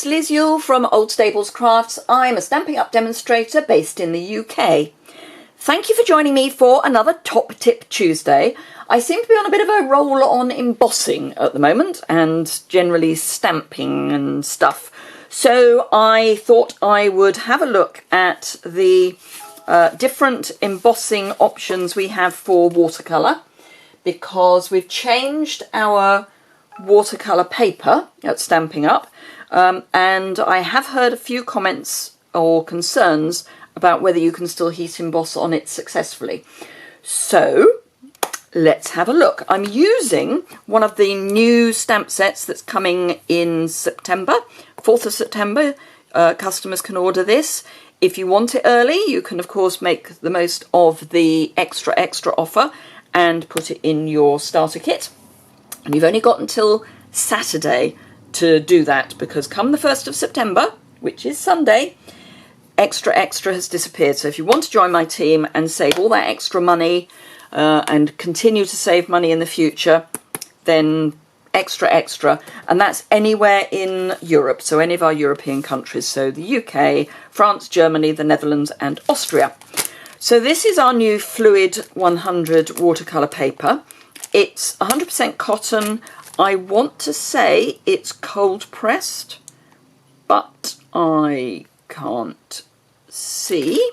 it's Liz Yuille from Old Stables Crafts. I'm a Stampin' Up! Demonstrator based in the UK. Thank you for joining me for another Top Tip Tuesday. I seem to be on a bit of a roll on embossing at the moment and generally stamping and stuff. So I thought I would have a look at the different embossing options we have for watercolour, because we've changed our watercolour paper at Stampin' Up! And I have heard a few comments or concerns about whether you can still heat emboss on it successfully. So let's have a look. I'm using one of the new stamp sets that's coming in September, 4th of September. Customers can order this. If you want it early, you can of course make the most of the extra offer and put it in your starter kit. And you've only got until Saturday to do that, because come the 1st of September, which is Sunday, extra has disappeared. So if you want to join my team and save all that extra money and continue to save money in the future, then extra, and that's anywhere in Europe, so any of our European countries, so the UK, France, Germany, the Netherlands and Austria. So this is our new Fluid 100 watercolour paper. It's 100% cotton. I want to say it's cold pressed, but I can't see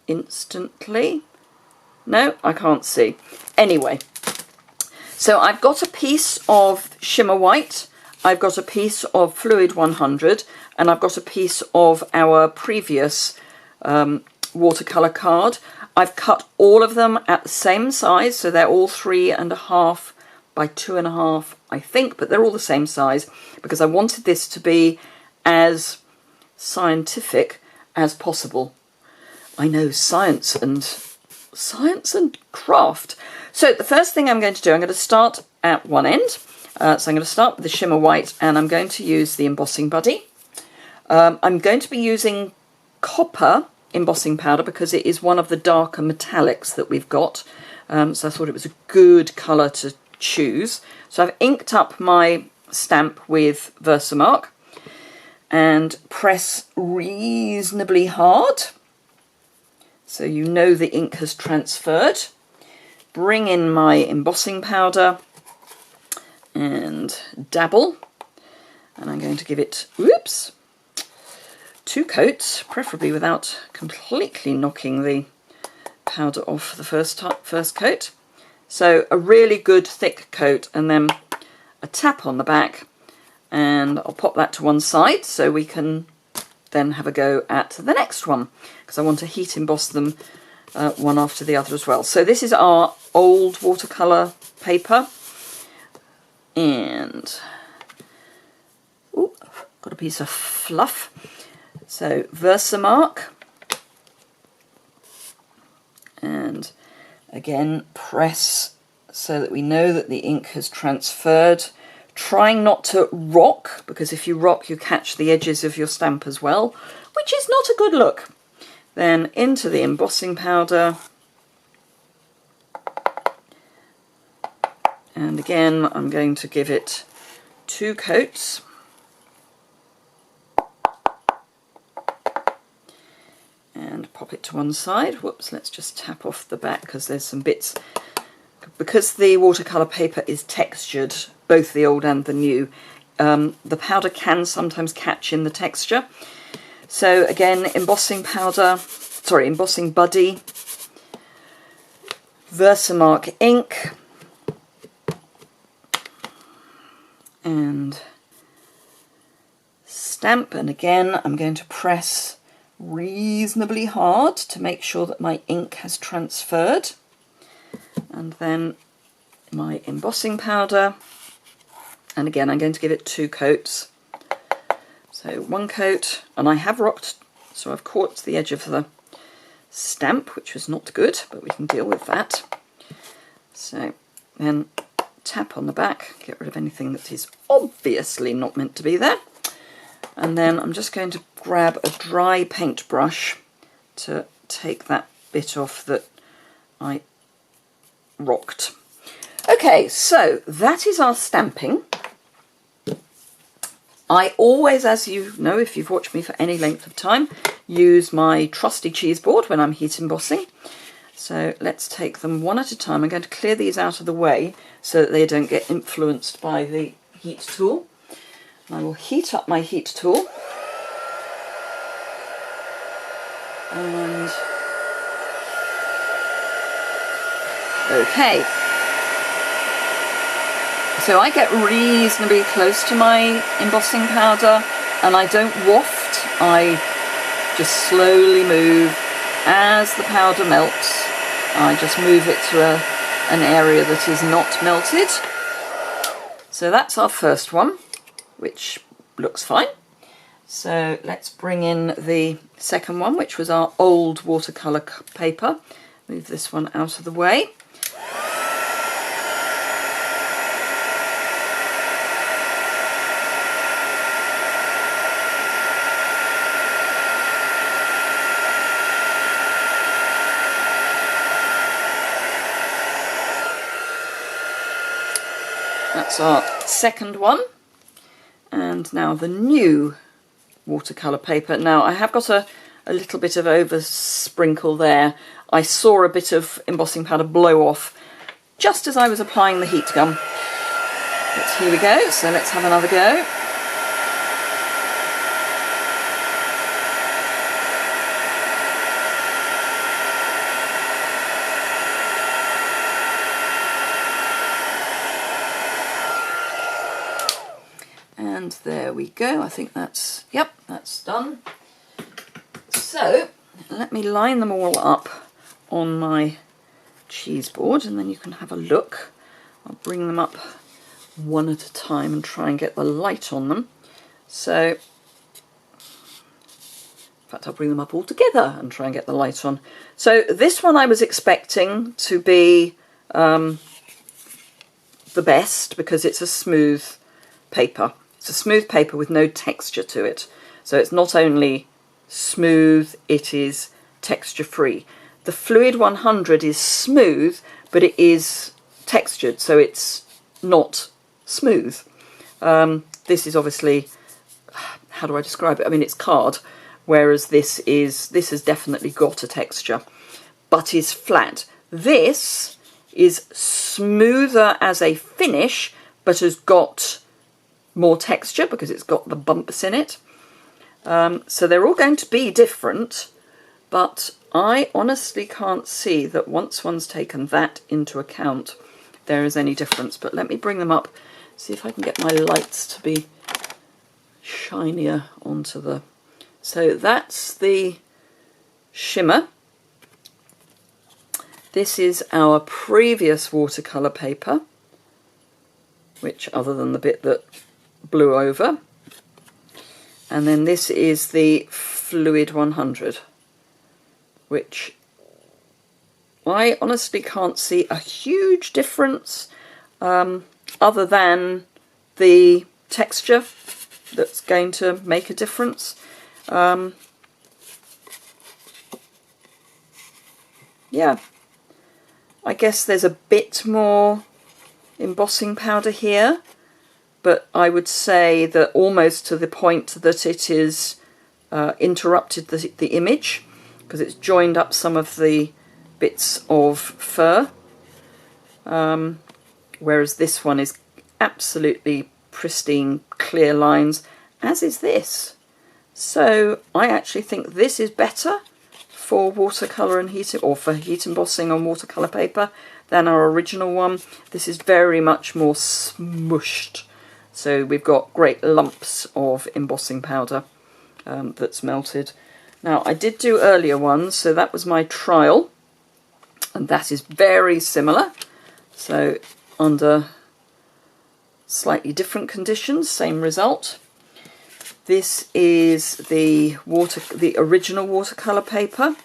instantly. No, I can't see. Anyway, so I've got a piece of shimmer white, I've got a piece of Fluid 100, and I've got a piece of our previous watercolour card. I've cut all of them at the same size, so they're all 3.5 by 2.5, I think, but they're all the same size because I wanted this to be as scientific as possible. I know, science and craft. So the first thing I'm going to do, I'm going to start at one end. So I'm going to start with the shimmer white, and I'm going to use the embossing buddy. I'm going to be using copper embossing powder because it is one of the darker metallics that we've got. So I thought it was a good colour to choose. So I've inked up my stamp with Versamark and press reasonably hard so you know the ink has transferred. Bring in my embossing powder and dabble, and I'm going to give it, whoops, 2 coats, preferably without completely knocking the powder off the first coat. So a really good thick coat, and then a tap on the back, and I'll pop that to one side so we can then have a go at the next one, because I want to heat emboss them one after the other as well. So this is our old watercolour paper, and ooh, got a piece of fluff. So Versamark, and again press so that we know that the ink has transferred, trying not to rock, because if you rock you catch the edges of your stamp as well, which is not a good look. Then into the embossing powder, and again I'm going to give it 2 coats. And pop it to one side. Whoops, let's just tap off the back because there's some bits. Because the watercolour paper is textured, both the old and the new, the powder can sometimes catch in the texture. So again, embossing buddy, Versamark ink, and stamp, and again I'm going to press reasonably hard to make sure that my ink has transferred, and then my embossing powder, and again I'm going to give it 2 coats. So 1 coat, and I have rocked, so I've caught the edge of the stamp, which was not good, but we can deal with that. So then tap on the back, get rid of anything that is obviously not meant to be there. And then I'm just going to grab a dry paintbrush to take that bit off that I rocked. Okay, so that is our stamping. I always, as you know if you've watched me for any length of time, use my trusty cheese board when I'm heat embossing. So let's take them one at a time. I'm going to clear these out of the way so that they don't get influenced by the heat tool. I will heat up my heat tool. And okay. So I get reasonably close to my embossing powder and I don't waft. I just slowly move as the powder melts. I just move it to an area that is not melted. So that's our first one, which looks fine. So let's bring in the second one, which was our old watercolour paper. Move this one out of the way. That's our second one, and now the new watercolour paper. Now I have got a little bit of over sprinkle there. I saw a bit of embossing powder blow off just as I was applying the heat gun. But here we go, so let's have another go. And there we go. I think that's, yep, that's done. So let me line them all up on my cheese board and then you can have a look. I'll bring them up one at a time and try and get the light on them. So, in fact, I'll bring them up all together and try and get the light on. So this one I was expecting to be the best because it's a smooth paper. It's a smooth paper with no texture to it. So it's not only smooth, it is texture free. The Fluid 100 is smooth, but it is textured, so it's not smooth. This is obviously, how do I describe it? I mean, it's card, whereas this has definitely got a texture, but is flat. This is smoother as a finish, but has got more texture because it's got the bumps in it. So they're all going to be different, but I honestly can't see that once one's taken that into account there is any difference. But let me bring them up, see if I can get my lights to be shinier onto the... So that's the shimmer. This is our previous watercolour paper, which other than the bit that blew over, and then this is the Fluid 100, which I honestly can't see a huge difference other than the texture that's going to make a difference. Yeah, I guess there's a bit more embossing powder here, but I would say that almost to the point that it is interrupted the image, because it's joined up some of the bits of fur, whereas this one is absolutely pristine, clear lines, as is this. So I actually think this is better for watercolour and heat, or for heat embossing on watercolour paper, than our original one. This is very much more smushed. So we've got great lumps of embossing powder that's melted. Now I did do earlier ones, so that was my trial, and that is very similar. So under slightly different conditions, same result. This is the original watercolour paper.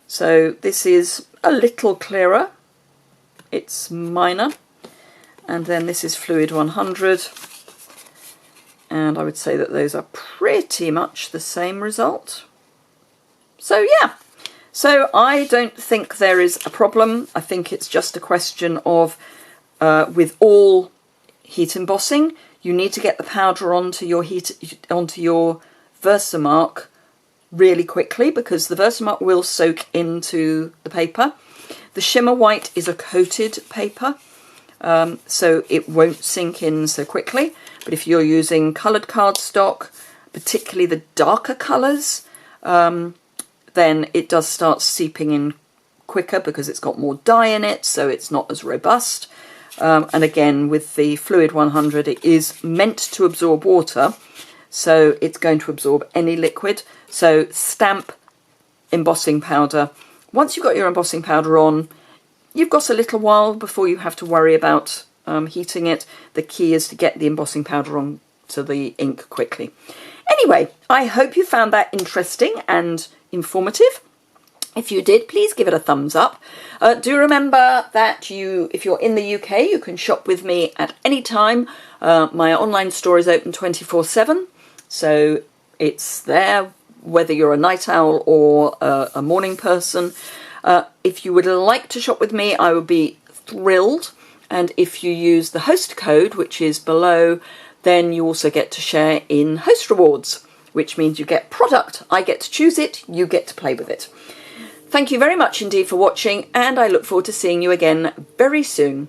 So this is a little clearer, it's minor. And then this is Fluid 100, and I would say that those are pretty much the same result. So yeah, so I don't think there is a problem. I think it's just a question of, with all heat embossing, you need to get the powder onto your Versamark really quickly, because the Versamark will soak into the paper. The shimmer white is a coated paper, so it won't sink in so quickly. But if you're using coloured cardstock, particularly the darker colours, then it does start seeping in quicker because it's got more dye in it, so it's not as robust. And again, with the Fluid 100, it is meant to absorb water, so it's going to absorb any liquid. So stamp embossing powder. Once you've got your embossing powder on, you've got a little while before you have to worry about heating it. The key is to get the embossing powder on to the ink quickly. Anyway, I hope you found that interesting and informative. If you did, please give it a thumbs up. Do remember that if you're in the UK, you can shop with me at any time. My online store is open 24/7, so it's there whether you're a night owl or a morning person. If you would like to shop with me, I would be thrilled. And if you use the host code, which is below, then you also get to share in host rewards, which means you get product. I get to choose it, you get to play with it. Thank you very much indeed for watching, and I look forward to seeing you again very soon.